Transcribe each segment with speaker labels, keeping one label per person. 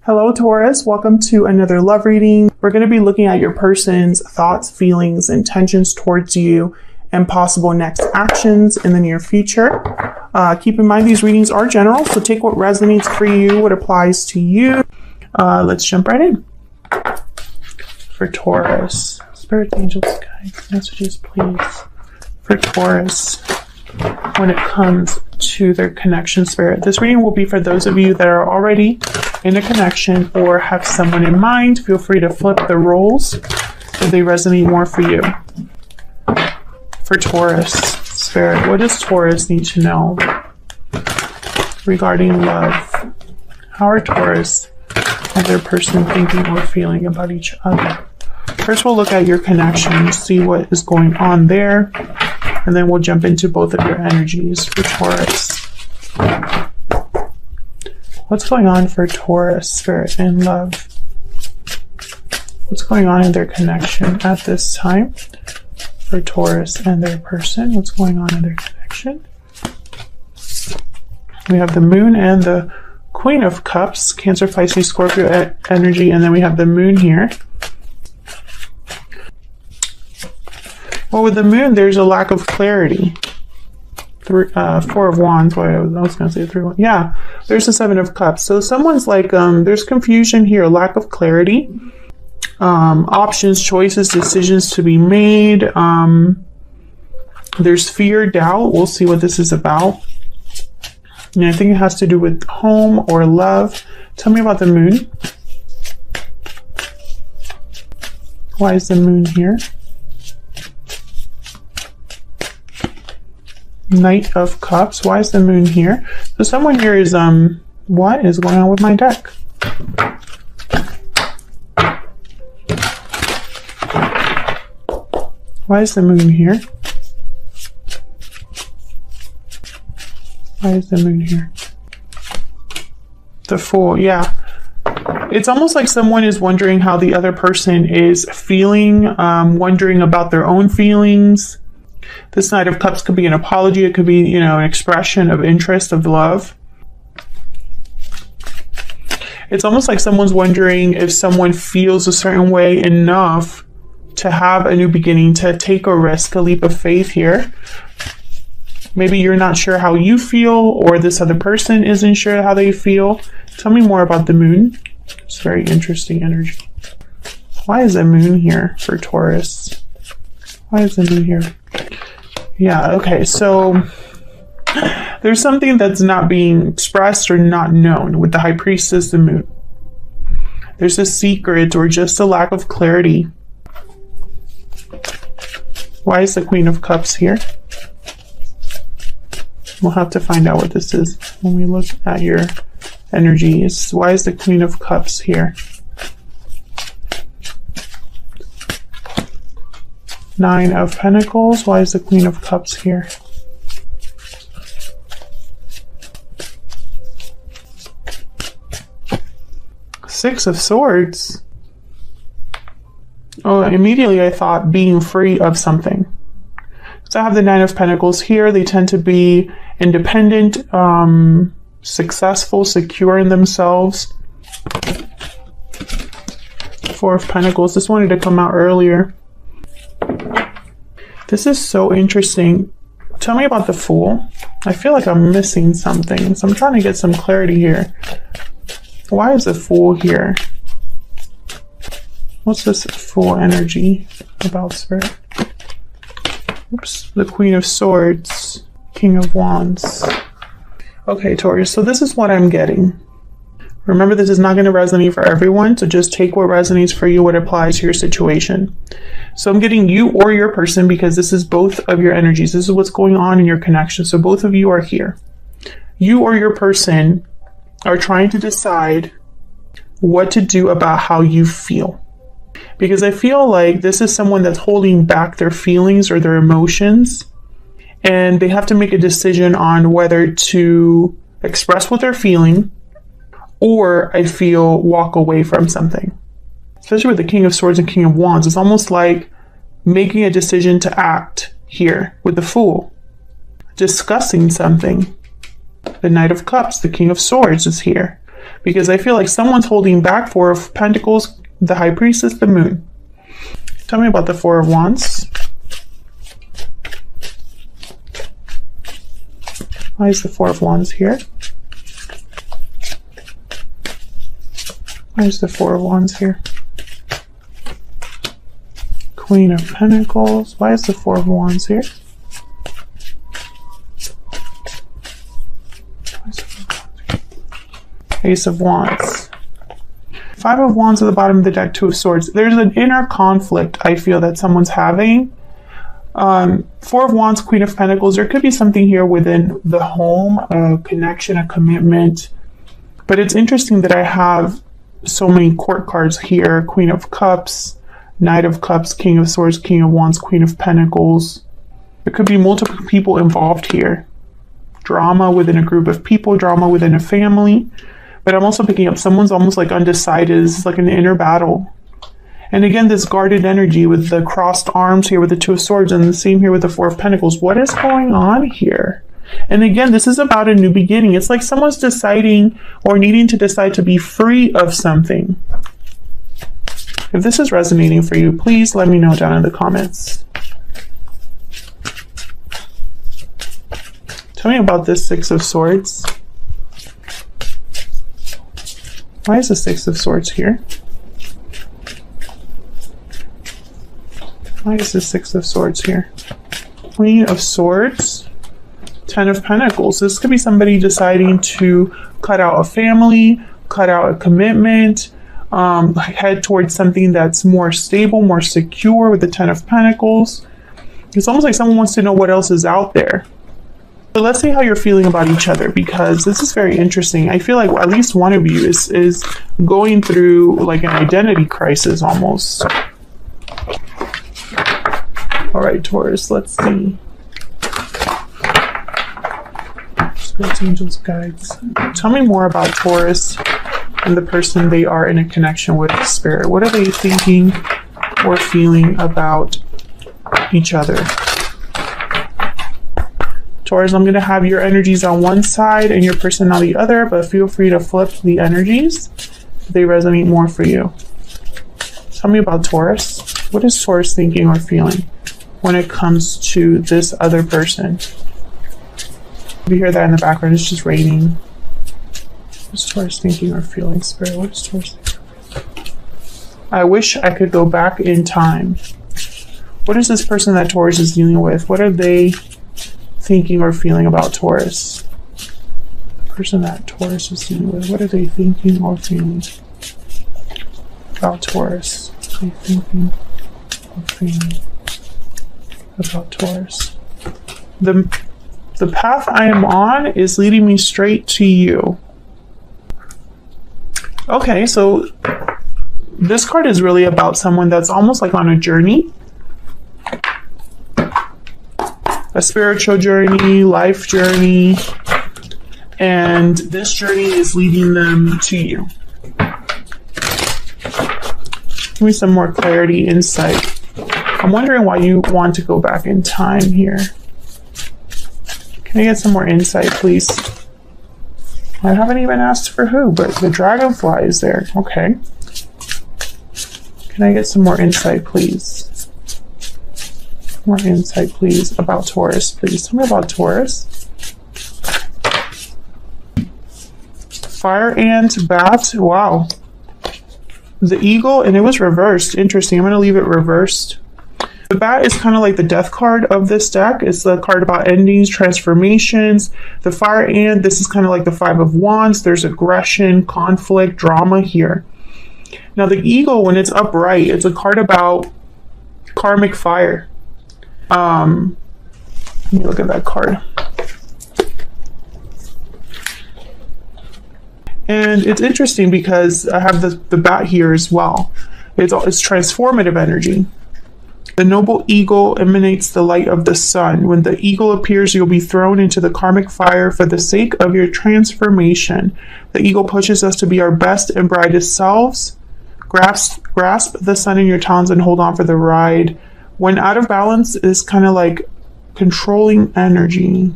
Speaker 1: Hello, Taurus. Welcome to another love reading. We're going to be looking at your person's thoughts, feelings, intentions towards you, and possible next actions in the near future. Keep in mind these readings are general, so take what resonates for you, what applies to you. Let's jump right in. For Taurus, Spirit, Angels, Guides, messages, please. For Taurus, when it comes to their connection, Spirit. This reading will be for those of you that are already in a connection or have someone in mind. Feel free to flip the roles if they resonate more for you. For Taurus, Spirit, what does Taurus need to know regarding love? How are Taurus and their person thinking or feeling about each other? First, we'll look at your connection, see what is going on there, and then we'll jump into both of your energies for Taurus. What's going on for Taurus, Spirit, and love? What's going on in their connection at this time? For Taurus and their person, what's going on in their connection? We have the Moon and the Queen of Cups, Cancer, Pisces, Scorpio energy, and then we have the Moon here. Well, with the Moon, there's a lack of clarity. Four of Wands. Well, I was going to say 3 of Wands. Yeah, there's the 7 of Cups. So someone's like, there's confusion here, lack of clarity. Options, choices, decisions to be made. There's fear, doubt. We'll see what this is about. And I think it has to do with home or love. Tell me about the Moon. Why is the Moon here? Knight of Cups. Why is the Moon here? So someone here is, what is going on with my deck? Why is the Moon here? Why is the Moon here? The Fool, yeah. It's almost like someone is wondering how the other person is feeling, wondering about their own feelings. This Knight of Cups could be an apology. It could be, an expression of interest, of love. It's almost like someone's wondering if someone feels a certain way enough to have a new beginning, to take a risk, a leap of faith here. Maybe you're not sure how you feel, or this other person isn't sure how they feel. Tell me more about the Moon. It's very interesting energy. Why is the Moon here for Taurus? Why is the Moon here? Yeah, okay, so there's something that's not being expressed or not known with the High Priestess, the Moon. There's a secret or just a lack of clarity. Why is the Queen of Cups here? We'll have to find out what this is when we look at your energies. Why is the Queen of Cups here? 9 of Pentacles. Why is the Queen of Cups here? Six of Swords. Oh, immediately I thought being free of something. So I have the 9 of Pentacles here. They tend to be independent, successful, secure in themselves. 4 of Pentacles. This wanted to come out earlier. This is so interesting. Tell me about the Fool. I feel like I'm missing something, so I'm trying to get some clarity here. Why is the Fool here? What's this Fool energy about, Spirit? Oops. The Queen of Swords. King of Wands. Okay, Taurus, so this is what I'm getting. Remember, this is not going to resonate for everyone, so just take what resonates for you, what applies to your situation. So I'm getting you or your person, because this is both of your energies. This is what's going on in your connection. So both of you are here. You or your person are trying to decide what to do about how you feel. Because I feel like this is someone that's holding back their feelings or their emotions, and they have to make a decision on whether to express what they're feeling, or I feel walk away from something. Especially with the King of Swords and King of Wands, it's almost like making a decision to act here with the Fool. Discussing something. The Knight of Cups, the King of Swords is here. because I feel like someone's holding back. Four of Pentacles, the High Priestess, the Moon. Tell me about the Four of Wands. Why is the Four of Wands here? Why is the Four of Wands here? Queen of Pentacles. Why is the Four of Wands here? Ace of Wands. Five of Wands at the bottom of the deck, Two of Swords. There's an inner conflict I feel that someone's having. Four of Wands, Queen of Pentacles. There could be something here within the home, a connection, a commitment. But it's interesting that I have so many court cards here. Queen of Cups, Knight of Cups, King of Swords, King of Wands, Queen of Pentacles. There could be multiple people involved here. Drama within a group of people, drama within a family. But I'm also picking up someone's almost like undecided. It's like an inner battle. And again, this guarded energy with the crossed arms here with the Two of Swords, and the same here with the Four of Pentacles. What is going on here? And again, this is about a new beginning. It's like someone's deciding or needing to decide to be free of something. If this is resonating for you, please let me know down in the comments. Tell me about this Six of Swords. Why is the Six of Swords here? Why is the Six of Swords here? Queen of Swords, Ten of Pentacles. This could be somebody deciding to cut out a family, cut out a commitment, head towards something that's more stable, more secure with the Ten of Pentacles. It's almost like someone wants to know what else is out there. But let's see how you're feeling about each other, because this is very interesting. I feel like at least one of you is going through like an identity crisis almost. All right, Taurus, let's see. Spirits, angels, guides. Tell me more about Taurus and the person they are in a connection with, Spirit. What are they thinking or feeling about each other? Taurus, I'm going to have your energies on one side and your person on the other, but feel free to flip the energies if they resonate more for you. Tell me about Taurus. What is Taurus thinking or feeling when it comes to this other person? If you hear that in the background, it's just raining. What's Taurus thinking or feeling, Spirit? What is Taurus thinking? I wish I could go back in time. What is this person that Taurus is dealing with? What are they thinking or feeling about Taurus? The person that Taurus is dealing with, what are they thinking or feeling about Taurus? What are they thinking or feeling about Taurus? The path I am on is leading me straight to you. Okay, so this card is really about someone that's almost like on a journey. A spiritual journey, life journey, and this journey is leading them to you. Give me some more clarity, insight. I'm wondering why you want to go back in time here. Can I get some more insight, please? I haven't even asked for who, but the dragonfly is there. Okay. Can I get some more insight, please? More insight, please, about Taurus. Please tell me about Taurus. Fire ant, bat. Wow. The eagle, and it was reversed. Interesting. I'm going to leave it reversed. The bat is kind of like the death card of this deck. It's the card about endings, transformations. The fire ant, this is kind of like the Five of Wands. There's aggression, conflict, drama here. Now the eagle, when it's upright, it's a card about karmic fire. Let me look at that card. And it's interesting because I have the bat here as well. It's transformative energy. The noble eagle emanates the light of the sun. When the eagle appears, you'll be thrown into the karmic fire for the sake of your transformation. The eagle pushes us to be our best and brightest selves. Grasp the sun in your talons and hold on for the ride. When out of balance is kind of like controlling energy.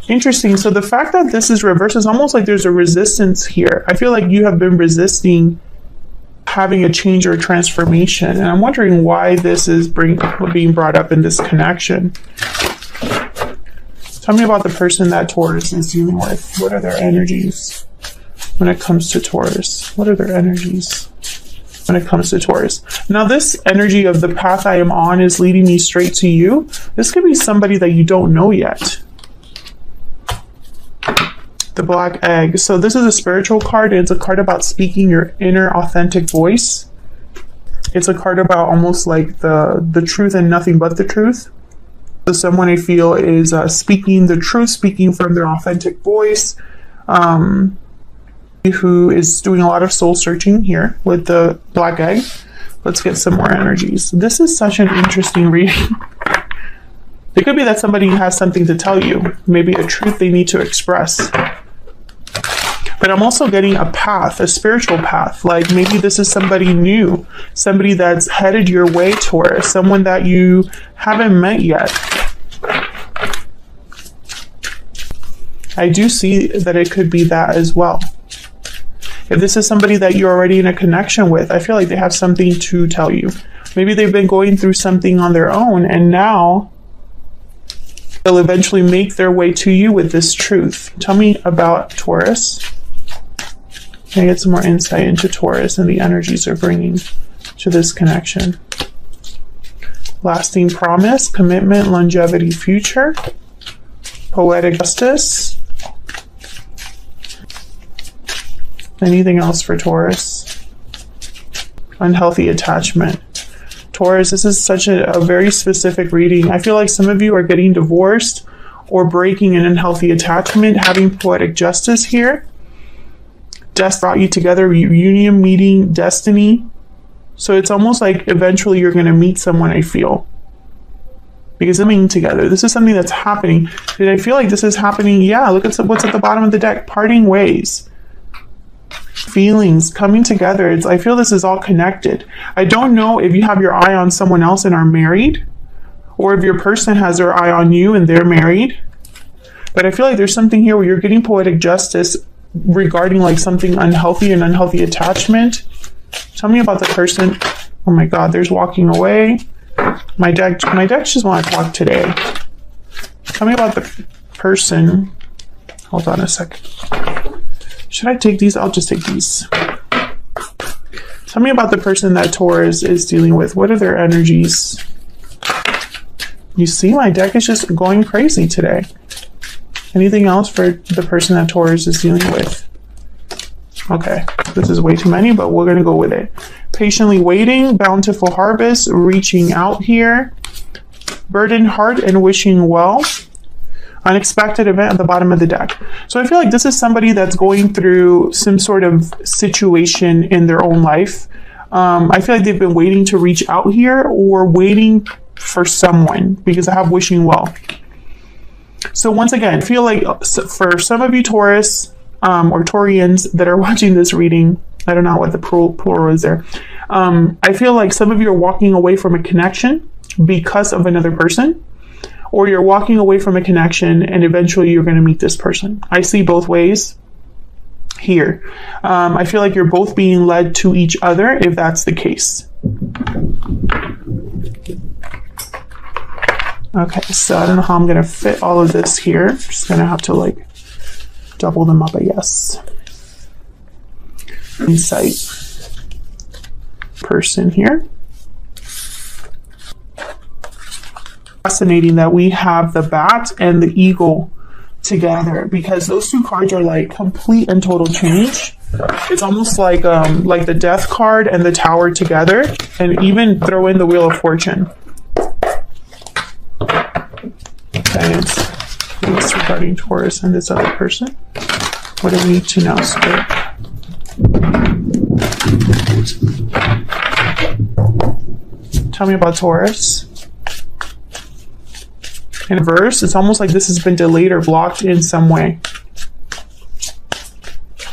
Speaker 1: Interesting. So the fact that this is reversed is almost like there's a resistance here. I feel like you have been resisting having a change or transformation. And I'm wondering why this is being brought up in this connection. Tell me about the person that Taurus is dealing with. What are their energies when it comes to Taurus? What are their energies when it comes to Taurus? Now, this energy of the path I am on is leading me straight to you. This could be somebody that you don't know yet. The Black Egg. So this is a spiritual card. It's a card about speaking your inner authentic voice. It's a card about almost like the truth and nothing but the truth. So someone I feel is speaking the truth, speaking from their authentic voice, who is doing a lot of soul searching here with the Black Egg. Let's get some more energies. This is such an interesting reading. It could be that somebody has something to tell you, maybe a truth they need to express. But I'm also getting a path, a spiritual path. Like maybe this is somebody new, somebody that's headed your way, Taurus, someone that you haven't met yet. I do see that it could be that as well. If this is somebody that you're already in a connection with, I feel like they have something to tell you. Maybe they've been going through something on their own and now they'll eventually make their way to you with this truth. Tell me about Taurus. Can I get some more insight into Taurus and the energies they're bringing to this connection? Lasting promise, commitment, longevity, future, poetic justice. Anything else for Taurus? Unhealthy attachment. Taurus, this is such a very specific reading. I feel like some of you are getting divorced or breaking an unhealthy attachment, having poetic justice here. Death brought you together, reunion, meeting, destiny. So it's almost like eventually you're going to meet someone, I feel. Because they're coming together. This is something that's happening. Did I feel like this is happening? Yeah, look at what's at the bottom of the deck. Parting ways. Feelings coming together. I feel this is all connected. I don't know if you have your eye on someone else and are married, or if your person has their eye on you and they're married. But I feel like there's something here where you're getting poetic justice regarding like something unhealthy, an unhealthy attachment. Tell me about the person. Oh my God, there's walking away. My deck just want to talk today. Tell me about the person. Hold on a second. Should I take these? I'll just take these. Tell me about the person that Taurus is dealing with. What are their energies? You see, my deck is just going crazy today. Anything else for the person that Taurus is dealing with? Okay, this is way too many, but we're going to go with it. Patiently waiting, bountiful harvest, reaching out here, burdened heart and wishing well, unexpected event at the bottom of the deck. So I feel like this is somebody that's going through some sort of situation in their own life. I feel like they've been waiting to reach out here or waiting for someone, because I have wishing well. So once again, I feel like for some of you Taurus or Taurians that are watching this reading, I don't know what the plural is there. I feel like some of you are walking away from a connection because of another person, or you're walking away from a connection and eventually you're going to meet this person. I see both ways here. I feel like you're both being led to each other if that's the case. Okay, so I don't know how I'm going to fit all of this here. Just going to have to like double them up, I guess. Insight. Person here. Fascinating that we have the bat and the eagle together, because those two cards are like complete and total change. It's almost like the death card and the tower together, and even throw in the wheel of fortune. Okay, it's regarding Taurus and this other person. What do we need to know, Spirit? Tell me about Taurus. In reverse, it's almost like this has been delayed or blocked in some way.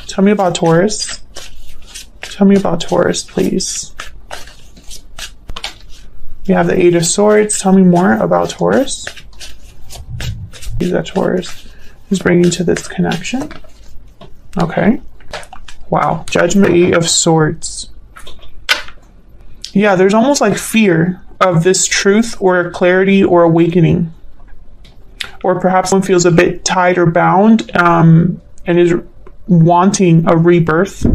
Speaker 1: Tell me about Taurus. Tell me about Taurus, please. We have the 8 of Swords. Tell me more about Taurus. Is that Taurus? is bringing to this connection? Okay. Wow. Judgment, Eight of Swords. Yeah, there's almost like fear of this truth or clarity or awakening. Or perhaps one feels a bit tied or bound and is wanting a rebirth.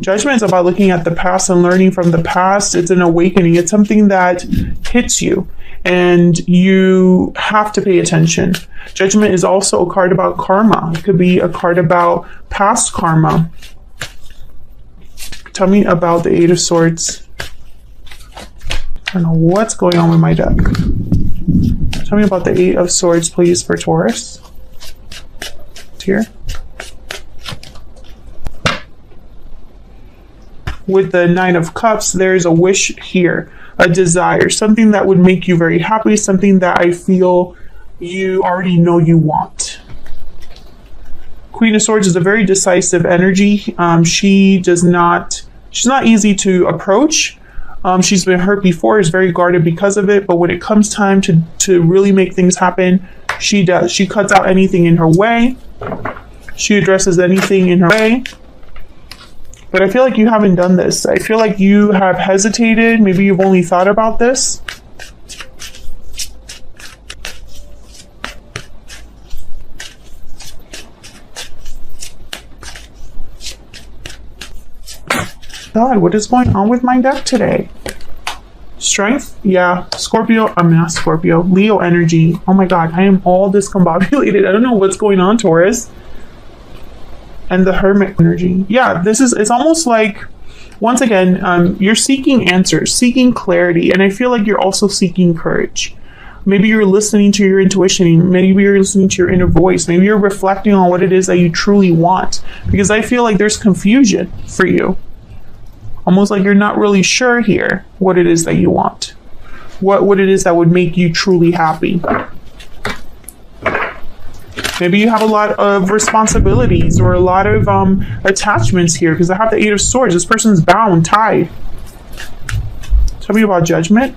Speaker 1: Judgment is about looking at the past and learning from the past. It's an awakening. It's something that hits you and you have to pay attention. Judgment is also a card about karma. It could be a card about past karma. Tell me about the Eight of Swords. I don't know what's going on with my deck. Tell me about the Eight of Swords, please, for Taurus. Here. With the Nine of Cups, there's a wish here, a desire, something that would make you very happy, something that I feel you already know you want. Queen of Swords is a very decisive energy. She's not easy to approach. She's been hurt before, is very guarded because of it, but when it comes time to really make things happen, she does. She cuts out anything in her way. She addresses anything in her way. But I feel like you haven't done this. I feel like you have hesitated. Maybe you've only thought about this. God, what is going on with my deck today? Strength? Yeah. Scorpio. I'm not Scorpio. Leo energy. Oh my God, I am all discombobulated. I don't know what's going on, Taurus. And the Hermit energy. Yeah, it's almost like, once again, you're seeking answers, seeking clarity, and I feel like you're also seeking courage. Maybe you're listening to your intuition, maybe you're listening to your inner voice, maybe you're reflecting on what it is that you truly want, because I feel like there's confusion for you. Almost like you're not really sure here what it is that you want, what it is that would make you truly happy. Maybe you have a lot of responsibilities or a lot of attachments here, because I have the Eight of Swords. This person's bound, tied. Tell me about Judgment.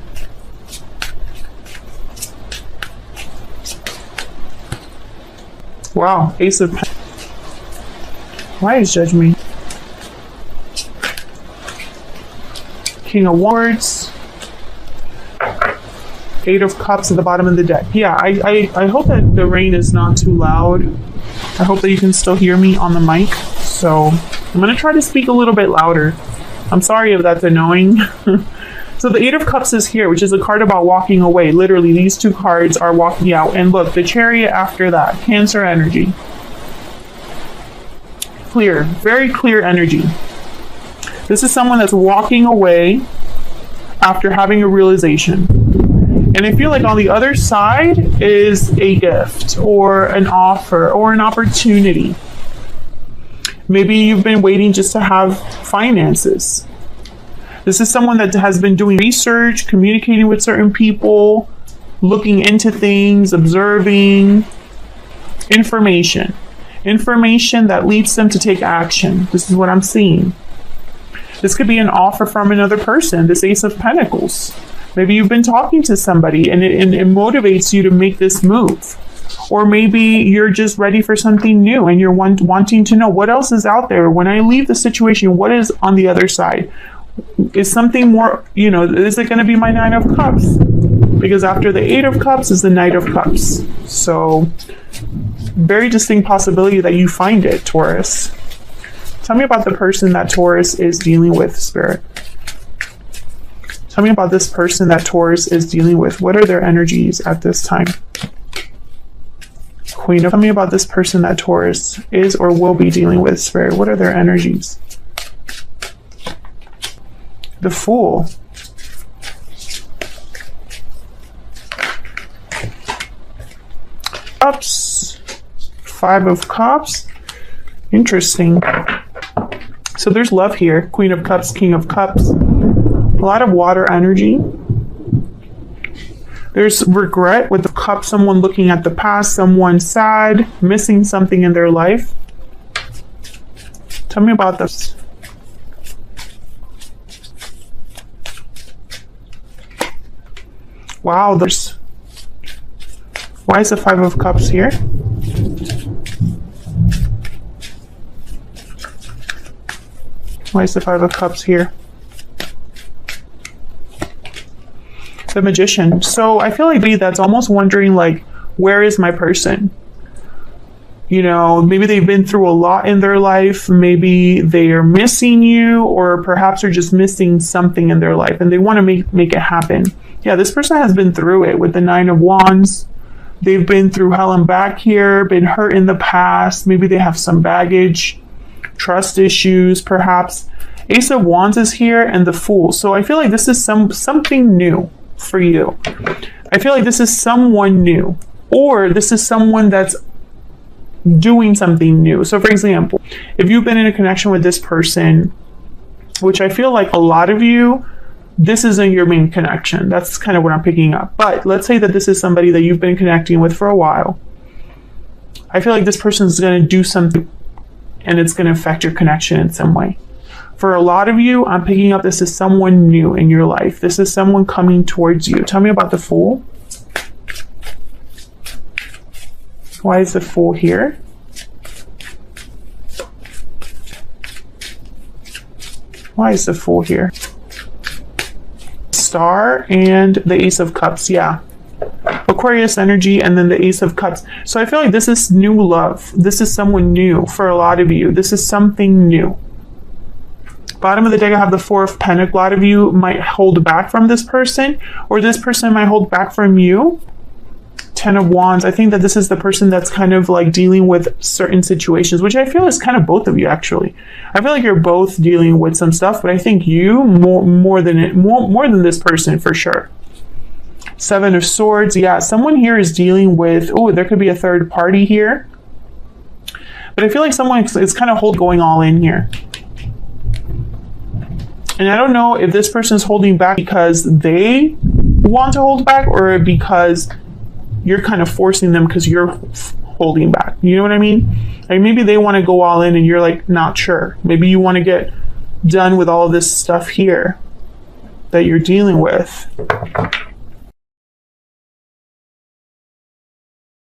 Speaker 1: Wow, Ace of Pentacles. Why is Judgment? King of Wands. Eight of Cups at the bottom of the deck. Yeah, I hope that the rain is not too loud. I hope that you can still hear me on the mic. So I'm going to try to speak a little bit louder. I'm sorry if that's annoying. So the Eight of Cups is here, which is a card about walking away. Literally, these two cards are walking out. And look, the Chariot after that. Cancer energy. Clear. Very clear energy. This is someone that's walking away after having a realization. And I feel like on the other side is a gift or an offer or an opportunity. Maybe you've been waiting just to have finances. This is someone that has been doing research, communicating with certain people, looking into things, observing information. Information that leads them to take action. This is what I'm seeing. This could be an offer from another person, this Ace of Pentacles. Maybe you've been talking to somebody and it motivates you to make this move. Or maybe you're just ready for something new and you're wanting to know what else is out there. When I leave the situation, what is on the other side? Is something more, is it going to be my Nine of Cups? Because after the Eight of Cups is the Knight of Cups. So, very distinct possibility that you find it, Taurus. Tell me about the person that Taurus is dealing with, Spirit. Tell me about this person that Taurus is dealing with. What are their energies at this time? Queen, tell me about this person that Taurus is or will be dealing with, Spirit. What are their energies? The Fool. Cups. Five of Cups. Interesting. So there's love here. Queen of Cups, King of Cups. A lot of water energy. There's regret with the cup, someone looking at the past, someone sad, missing something in their life. Tell me about this. Wow, why is the Five of Cups here? Why is the Five of Cups here? The Magician. So I feel like that's almost wondering, like, where is my person? You know, maybe they've been through a lot in their life. Maybe they are missing you, or perhaps they're just missing something in their life and they want to make it happen. Yeah, this person has been through it with the Nine of Wands. They've been through hell and back here, been hurt in the past. Maybe they have some baggage, trust issues, perhaps. Ace of Wands is here and the Fool. So I feel like this is something new for you. I feel like this is someone new, or this is someone that's doing something new. So for example, if you've been in a connection with this person, which I feel like a lot of you, this isn't your main connection. That's kind of what I'm picking up. But let's say that this is somebody that you've been connecting with for a while. I feel like this person is going to do something and it's going to affect your connection in some way. For a lot of you, I'm picking up this is someone new in your life. This is someone coming towards you. Tell me about the Fool. Why is the Fool here? Why is the Fool here? Star and the Ace of Cups. Yeah. Aquarius energy and then the Ace of Cups. So I feel like this is new love. This is someone new for a lot of you. This is something new. Bottom of the deck, I have the Four of Pentacles. A lot of you might hold back from this person, or this person might hold back from you. Ten of Wands. I think that this is the person that's kind of like dealing with certain situations, which I feel is kind of both of you actually. I feel like you're both dealing with some stuff, but I think you more than this person for sure. Seven of Swords. Yeah, someone here is dealing with, oh, there could be a third party here. But I feel like someone is kind of going all in here. And I don't know if this person is holding back because they want to hold back, or because you're kind of forcing them because you're holding back. You know what I mean? Like maybe they want to go all in and you're like not sure. Maybe you want to get done with all of this stuff here that you're dealing with.